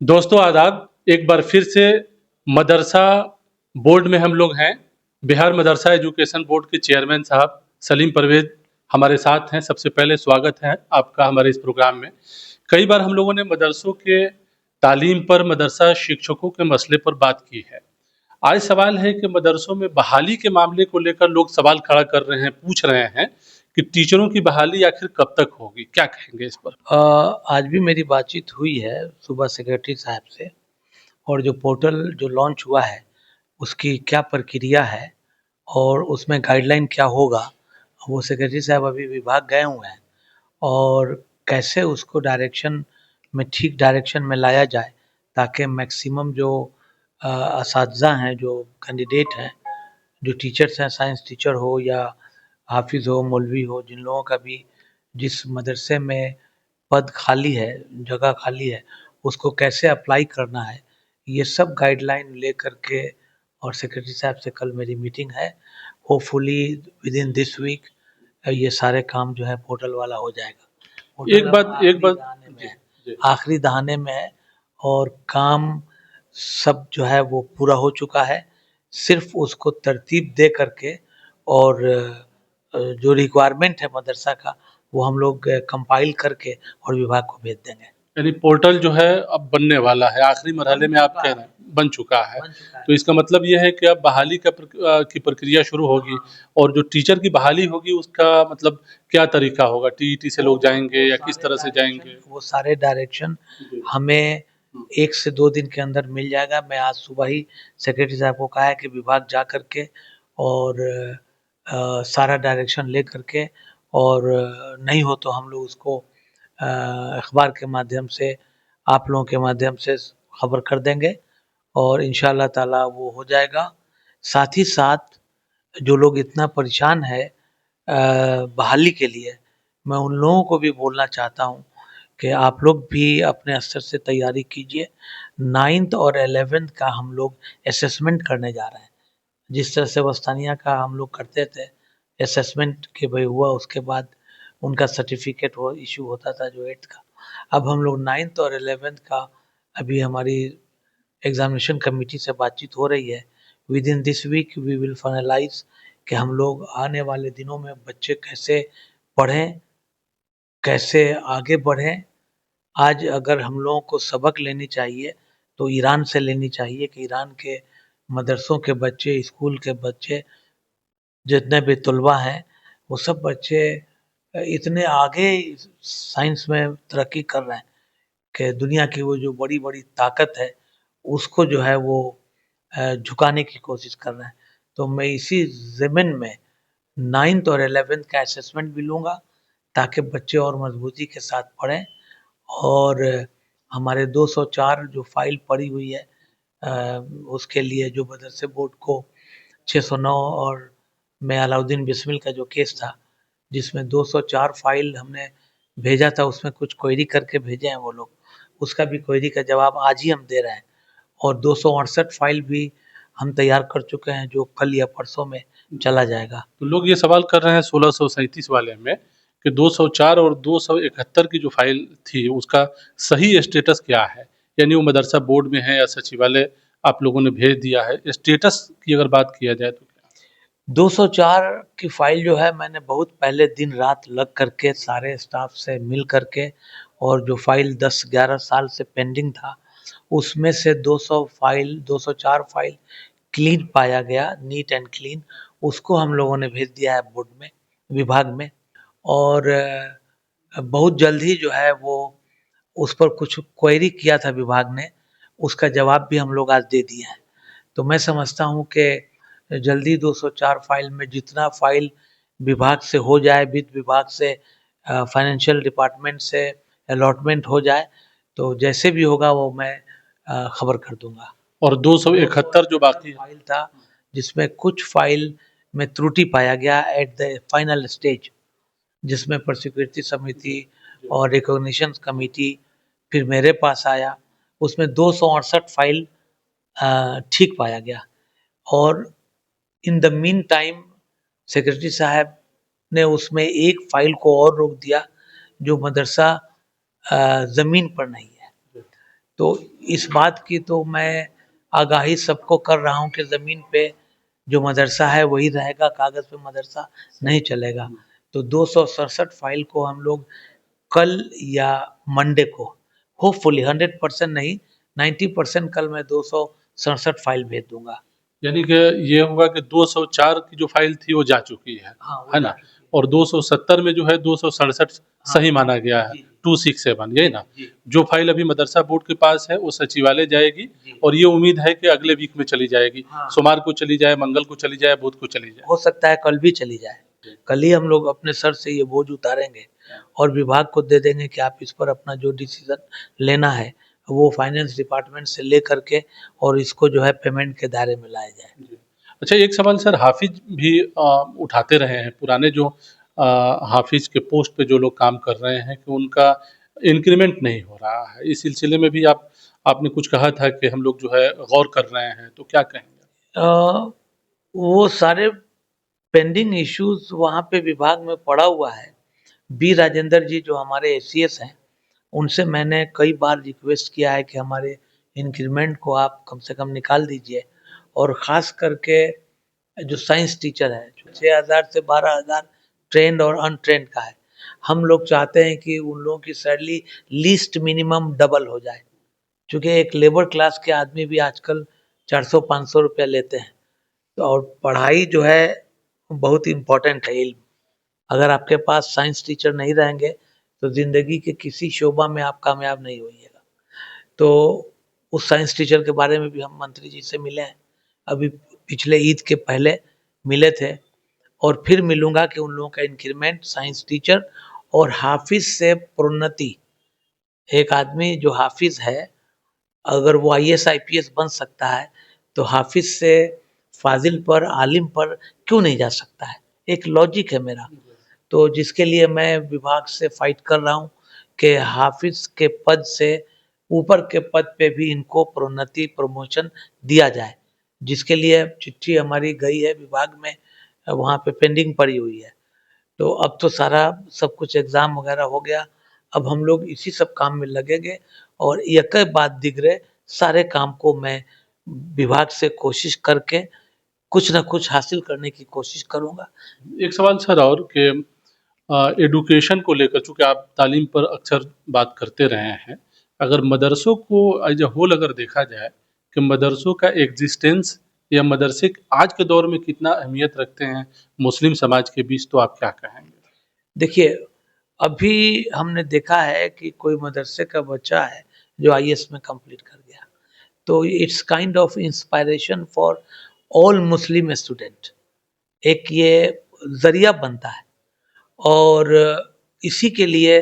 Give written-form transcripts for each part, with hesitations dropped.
दोस्तों आदाब, एक बार फिर से मदरसा बोर्ड में हम लोग हैं। बिहार मदरसा एजुकेशन बोर्ड के चेयरमैन साहब सलीम परवेज़ हमारे साथ हैं। सबसे पहले स्वागत है आपका हमारे इस प्रोग्राम में। कई बार हम लोगों ने मदरसों के तालीम पर, मदरसा शिक्षकों के मसले पर बात की है। आज सवाल है कि मदरसों में बहाली के मामले को लेकर लोग सवाल खड़ा कर रहे हैं, पूछ रहे हैं कि टीचरों की बहाली आखिर कब तक होगी? क्या कहेंगे इस पर? आज भी मेरी बातचीत हुई है सुबह सेक्रेटरी साहब से, और जो पोर्टल जो लॉन्च हुआ है उसकी क्या प्रक्रिया है और उसमें गाइडलाइन क्या होगा, वो सेक्रेटरी साहब अभी विभाग गए हुए हैं। और कैसे उसको ठीक डायरेक्शन में लाया जाए ताकि मैक्सिमम जो असातिज़ा हैं, जो कैंडिडेट हैं, जो टीचर्स हैं, साइंस टीचर हो या हाफिज़ हो, मौलवी हो, जिन लोगों का भी जिस मदरसे में पद खाली है, जगह खाली है, उसको कैसे अप्लाई करना है, ये सब गाइडलाइन लेकर के। और सेक्रेटरी साहब से कल मेरी मीटिंग है। होपफुली विदिन दिस वीक ये सारे काम जो है पोर्टल वाला हो जाएगा। पोर्टल एक अब बात एक बात जी, जी। आखिरी दहाने में है और काम सब जो है वो पूरा हो चुका है। सिर्फ उसको तरतीब दे करके और जो रिक्वायरमेंट है मदरसा का, वो हम लोग कंपाइल करके और विभाग को भेज देंगे। यानी पोर्टल जो है अब बनने वाला है, आखिरी मरहले में आप कह रहे हैं, बन चुका है। तो इसका मतलब ये है कि अब बहाली की प्रक्रिया शुरू होगी और जो टीचर की बहाली होगी उसका मतलब क्या तरीका होगा? टीईटी से लोग जाएँगे या किस तरह से जाएँगे? वो सारे डायरेक्शन जी। हमें 1 से 2 दिन के अंदर मिल जाएगा। मैं आज सुबह ही सेक्रेटरी साहब को कहा है कि विभाग जा कर के और सारा डायरेक्शन ले कर के, और नहीं हो तो हम लोग उसको अखबार के माध्यम से, आप लोगों के माध्यम से खबर कर देंगे और इंशाअल्लाह ताला वो हो जाएगा। साथ ही साथ जो लोग इतना परेशान है बहाली के लिए, मैं उन लोगों को भी बोलना चाहता हूँ कि आप लोग भी अपने स्तर से तैयारी कीजिए। 9th और 11th का हम लोग असेसमेंट करने जा रहे हैं। जिस तरह से वस्तानिया का हम लोग करते थे असेसमेंट कि भाई हुआ, उसके बाद उनका सर्टिफिकेट वो इशू होता था जो 8th का। अब हम लोग 9th और 11th का, अभी हमारी एग्जामिनेशन कमेटी से बातचीत हो रही है। Within this week we will finalise कि हम लोग आने वाले दिनों में बच्चे कैसे पढ़ें, कैसे आगे बढ़ें। आज अगर हम लोगों को सबक लेनी चाहिए तो ईरान से लेनी चाहिए कि ईरान के मदरसों के बच्चे, स्कूल के बच्चे, जितने भी तलबा हैं, वो सब बच्चे इतने आगे साइंस में तरक्की कर रहे हैं कि दुनिया की वो जो बड़ी-बड़ी ताकत है, उसको जो है वो झुकाने की कोशिश कर रहे हैं। तो मैं इसी ज़मीन में 9th और 11th का असेसमेंट भी लूँगा ताकि बच्चे और मज़बूती के साथ पढ़ें। और हमारे 204 जो फ़ाइल पड़ी हुई है उसके लिए जो मदरसे बोर्ड को 609 और में अलाउद्दीन बिस्मिल का जो केस था, जिसमें 204 फ़ाइल हमने भेजा था, उसमें कुछ क्वेरी करके भेजे हैं वो लोग। उसका भी क्वेरी का जवाब आज ही हम दे रहे हैं। और 268 फ़ाइल भी हम तैयार कर चुके हैं जो कल या परसों में चला जाएगा। तो लोग ये सवाल कर रहे हैं 1637 वाले में कि 204 और 271 की जो फ़ाइल थी उसका सही स्टेटस क्या है? यानी वो मदरसा बोर्ड में है या सचिवालय आप लोगों ने भेज दिया है? स्टेटस की अगर बात किया जाए तो क्या? 204 की फ़ाइल जो है, मैंने बहुत पहले दिन-रात लग करके सारे स्टाफ से मिल करके, और जो फ़ाइल 10-11 साल से पेंडिंग था, उसमें से 204 फ़ाइल क्लीन पाया गया, नीट एंड क्लीन। उसको हम लोगों ने भेज दिया है बोर्ड में, विभाग में। और बहुत जल्द ही जो है वो उस पर कुछ क्वेरी किया था विभाग ने, उसका जवाब भी हम लोग आज दे दिए हैं। तो मैं समझता हूँ कि जल्दी 204 फ़ाइल में जितना फ़ाइल विभाग से हो जाए, वित्त विभाग से, फाइनेंशियल डिपार्टमेंट से अलॉटमेंट हो जाए, तो जैसे भी होगा वो मैं खबर कर दूँगा। और 271 जो बाकी है? फ़ाइल था, जिसमें कुछ फ़ाइल में त्रुटि पाया गया एट द फाइनल स्टेज, जिसमें प्रोसिक्यूटरी समिति और रिकॉग्निशन कमेटी फिर मेरे पास आया। उसमें 268 फ़ाइल ठीक पाया गया। और in the mean time secretary साहब ने उसमें एक फ़ाइल को और रोक दिया जो मदरसा ज़मीन पर नहीं है। तो इस बात की तो मैं आगाही सबको कर रहा हूँ कि ज़मीन पे जो मदरसा है वही रहेगा, कागज़ पे मदरसा नहीं चलेगा। तो 267 फाइल को हम लोग कल या मंडे को होपफुली 100% नहीं 90% कल मैं 267 फाइल भेज दूंगा। यानी कि ये होगा कि 204 की जो फाइल थी वो जा चुकी हाँ, वो है जा ना? चुकी है। और 270 में जो है 267 हाँ, सही माना गया है, जी, 267 यही ना? जी, जो फाइल अभी मदरसा बोर्ड के पास है वो सचिवालय जाएगी जी। और ये उम्मीद है कि अगले वीक में चली जाएगी। हाँ, सोमवार को चली जाए, मंगल को चली जाए, बुध को चली जाए। हो सकता है कल भी चली जाए। कल ही हम लोग अपने सर से ये बोझ उतारेंगे और विभाग को दे देंगे कि आप इस पर अपना जो डिसीजन लेना है वो फाइनेंस डिपार्टमेंट से ले करके और इसको जो है पेमेंट के दायरे में लाया जाए। जी। अच्छा, एक सवाल सर हाफ़िज़ भी उठाते रहे हैं, पुराने जो हाफ़िज़ के पोस्ट पे जो लोग काम कर रहे हैं कि उनका इंक्रीमेंट नहीं हो रहा है। इस सिलसिले में भी आपने कुछ कहा था कि हम लोग जो है गौर कर रहे हैं, तो क्या कहेंगे? अ, वो सारे पेंडिंग इश्यूज वहाँ पे विभाग में पड़ा हुआ है। बी राजेंद्र जी जो हमारे एसीएस हैं, उनसे मैंने कई बार रिक्वेस्ट किया है कि हमारे इंक्रीमेंट को आप कम से कम निकाल दीजिए और ख़ास करके जो साइंस टीचर है, 6,000 से 12,000 ट्रेंड और अनट्रेंड का है। हम लोग चाहते हैं कि उन लोगों की सैलरी लीस्ट मिनिमम डबल हो जाए, क्योंकि एक लेबर क्लास के आदमी भी आजकल 400-500 रुपया लेते हैं। तो और पढ़ाई जो है बहुत इम्पोर्टेंट है, इल्म। अगर आपके पास साइंस टीचर नहीं रहेंगे तो ज़िंदगी के किसी शोबा में आप कामयाब नहीं होइएगा। तो उस साइंस टीचर के बारे में भी हम मंत्री जी से मिले हैं। अभी पिछले ईद के पहले मिले थे और फिर मिलूँगा कि उन लोगों का इंक्रीमेंट साइंस टीचर और हाफ़िज़ से प्रोन्नति। एक आदमी जो हाफ़िज़ है, अगर वो आईएएस आईपीएस बन सकता है, तो हाफ़िज़ से फ़ाज़िल पर, आलिम पर क्यों नहीं जा सकता है? एक लॉजिक है मेरा। तो जिसके लिए मैं विभाग से फाइट कर रहा हूँ कि हाफ़िज़ के पद से ऊपर के पद पे भी इनको प्रोन्नति, प्रमोशन दिया जाए। जिसके लिए चिट्ठी हमारी गई है विभाग में, वहाँ पे पेंडिंग पड़ी हुई है। तो अब तो सारा सब कुछ एग्ज़ाम वगैरह हो गया। अब हम लोग इसी सब काम में लगेंगे और एकै बाद दिगरे सारे काम को मैं विभाग से कोशिश करके कुछ न कुछ हासिल करने की कोशिश करूँगा। एक सवाल सर और कि एडुकेशन को लेकर चूँकि आप तालीम पर अक्सर बात करते रहे हैं, अगर मदरसों को एज़ अ होल अगर देखा जाए कि मदरसों का एग्ज़िस्टेंस या मदरसे आज के दौर में कितना अहमियत रखते हैं मुस्लिम समाज के बीच, तो आप क्या कहेंगे? देखिए, अभी हमने देखा है कि कोई मदरसे का बच्चा है जो आईएएस में कंप्लीट कर गया। तो it's kind of inspiration for all Muslim student. एक ये ज़रिया बनता है और इसी के लिए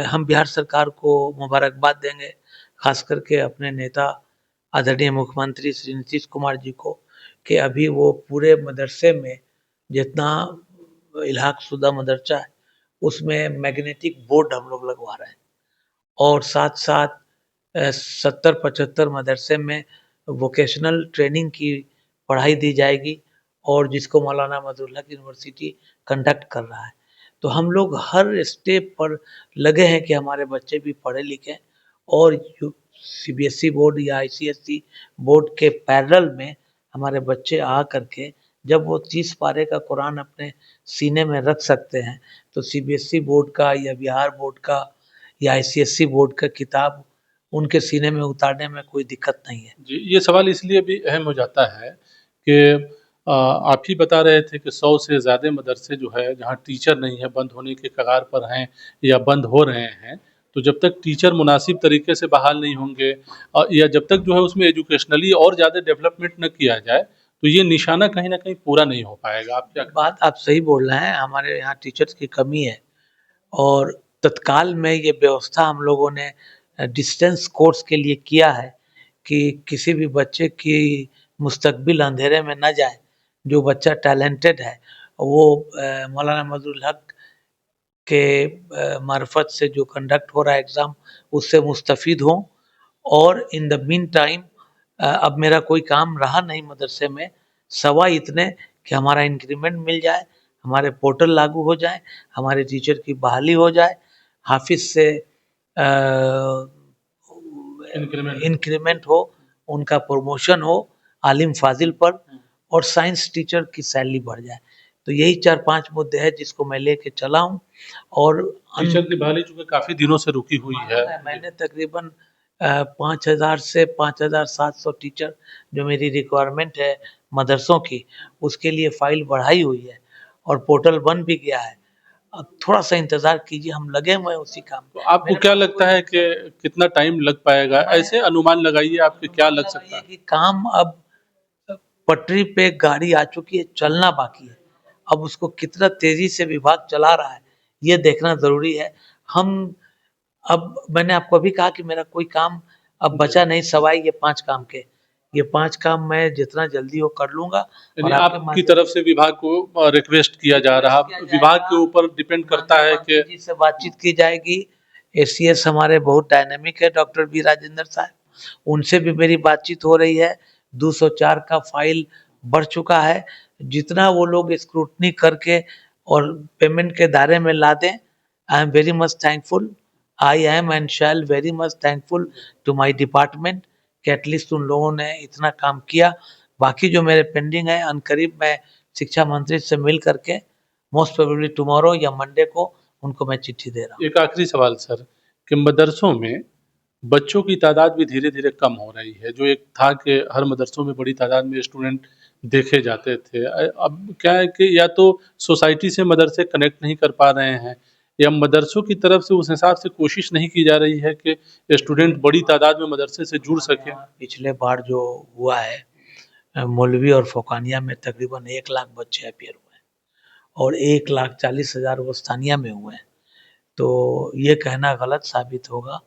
हम बिहार सरकार को मुबारकबाद देंगे, ख़ास करके अपने नेता आदरणीय मुख्यमंत्री श्री नीतीश कुमार जी को कि अभी वो पूरे मदरसे में जितना इल्हाक शुदा मदरसा है, उसमें मैग्नेटिक बोर्ड हम लोग लगवा रहे हैं और साथ-साथ 70-75 मदरसे में वोकेशनल ट्रेनिंग की पढ़ाई दी जाएगी और जिसको मौलाना मदरुल हक यूनिवर्सिटी कंडक्ट कर रहा है। तो हम लोग हर स्टेप पर लगे हैं कि हमारे बच्चे भी पढ़े लिखें और यू सीबीएसई बोर्ड या आईसीएसई बोर्ड के पैरेलल में हमारे बच्चे आ करके जब वो 30 पारे का कुरान अपने सीने में रख सकते हैं, तो सीबीएसई बोर्ड का या बिहार बोर्ड का या आईसीएसई बोर्ड का किताब उनके सीने में उतारने में कोई दिक्कत नहीं है। जी, ये सवाल इसलिए भी अहम हो जाता है कि आप ही बता रहे थे कि 100 से ज़्यादा मदरसे जो है जहाँ टीचर नहीं है, बंद होने के कगार पर हैं या बंद हो रहे हैं। तो जब तक टीचर मुनासिब तरीके से बहाल नहीं होंगे या जब तक जो है उसमें एजुकेशनली और ज़्यादा डेवलपमेंट न किया जाए, तो ये निशाना कहीं न कहीं पूरा नहीं हो पाएगा। आप क्या बात आप सही बोल रहे हैं, हमारे यहाँ टीचर्स की कमी है और तत्काल में ये व्यवस्था हम लोगों ने डिस्टेंस कोर्स के लिए किया है कि किसी भी बच्चे की मुस्तकबिल अंधेरे में ना जाए। जो बच्चा टैलेंटेड है वो मौलाना मजरुल हक के मार्फत से जो कंडक्ट हो रहा है एग्ज़ाम उससे मुस्तफ़ीद हों और इन द मीन टाइम अब मेरा कोई काम रहा नहीं मदरसे में, सवाए इतने कि हमारा इंक्रीमेंट मिल जाए, हमारे पोर्टल लागू हो जाए, हमारे टीचर की बहाली हो जाए, हाफ़िज़ से इंक्रीमेंट हो, उनका प्रमोशन हो आलिम फाजिल पर, और साइंस टीचर की सैलरी बढ़ जाए। तो यही 4-5 मुद्दे हैं जिसको मैं लेके चला हूँ। और टीचर की बहाली चूंकि काफी दिनों से रुकी हुई है। मैंने तकरीबन 5,000 से 5,700 टीचर जो मेरी रिक्वायरमेंट है मदरसों की, उसके लिए फाइल बढ़ाई हुई है और पोर्टल बन भी गया है। अब थोड़ा सा इंतजार कीजिए, हम लगे हुए हैं उसी काम तो में। आपको क्या लगता है कि कितना टाइम लग पाएगा? ऐसे अनुमान लगाइए आपके क्या लग सकता है? कि काम अब पटरी पे गाड़ी आ चुकी है, चलना बाकी है। अब उसको कितना तेजी से विभाग चला रहा है, ये देखना जरूरी है। हम अब मैंने आपको अभी कहा कि मेरा कोई काम अब बचा नहीं सवाई ये 5 काम के। ये 5 काम मैं जितना जल्दी हो कर लूँगा। यानी और आपकी तरफ से विभाग को रिक्वेस्ट किया जा रहा है, विभाग के ऊपर डिपेंड करता है कि जी से बातचीत की जाएगी। एसीएस हमारे बहुत डायनामिक है, डॉक्टर बी राजेंद्र साहब, उनसे भी मेरी बातचीत हो रही है। 204 का फाइल बढ़ चुका है, जितना वो लोग स्क्रूटनी करके और पेमेंट के दायरे में ला दें, I am very much thankful. I am and shall very much thankful to my department कि एटलीस्ट उन लोगों ने इतना काम किया। बाकी जो मेरे पेंडिंग है, अनकरीब मैं शिक्षा मंत्री से मिल करके मोस्ट प्रोबेबली टुमारो या मंडे को उनको मैं चिट्ठी दे रहा हूँ। एक आखिरी सवाल सर, कि मदरसों में बच्चों की तादाद भी धीरे-धीरे कम हो रही है, जो एक था कि हर मदरसों में बड़ी तादाद में स्टूडेंट देखे जाते थे। अब क्या है कि या तो सोसाइटी से मदरसे कनेक्ट नहीं कर पा रहे हैं, या मदरसों की तरफ से उस हिसाब से कोशिश नहीं की जा रही है कि स्टूडेंट बड़ी तादाद में मदरसे से जुड़ सकें। पिछले बार जो हुआ है मौलवी और फोकानिया में तकरीबन 1 लाख बच्चे अपीयर हुए हैं और 1,40,000 वो स्थानीय में हुए हैं। तो ये कहना गलत साबित होगा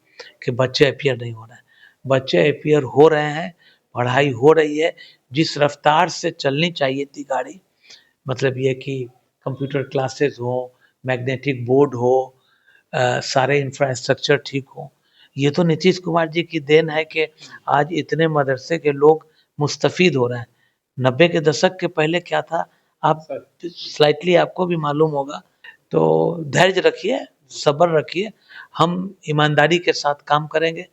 कि बच्चे अपीयर नहीं हो रहे हैं। बच्चे अपीयर हो रहे हैं, पढ़ाई हो रही है, जिस रफ्तार से चलनी चाहिए थी गाड़ी, मतलब ये कि कंप्यूटर क्लासेस हो, मैग्नेटिक बोर्ड हो, सारे इंफ्रास्ट्रक्चर ठीक हो। ये तो नीतीश कुमार जी की देन है कि आज इतने मदरसे के लोग मुस्तफ़ीद हो रहे हैं। 90 के दशक के पहले क्या था, आप स्लाइटली आपको भी मालूम होगा। तो धैर्य रखिए, सब्र रखिए, हम ईमानदारी के साथ काम करेंगे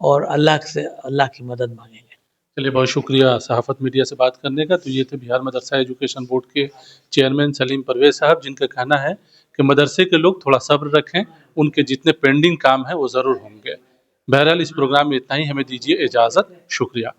और अल्लाह से अल्लाह की मदद मांगेंगे। चलिए, बहुत शुक्रिया सहाफ़त मीडिया से बात करने का। तो ये थे बिहार मदरसा एजुकेशन बोर्ड के चेयरमैन सलीम परवेज़ साहब, जिनका कहना है कि मदरसे के लोग थोड़ा सब्र रखें, उनके जितने पेंडिंग काम हैं वो ज़रूर होंगे। बहरहाल इस प्रोग्राम में इतना ही, हमें दीजिए इजाज़त। शुक्रिया।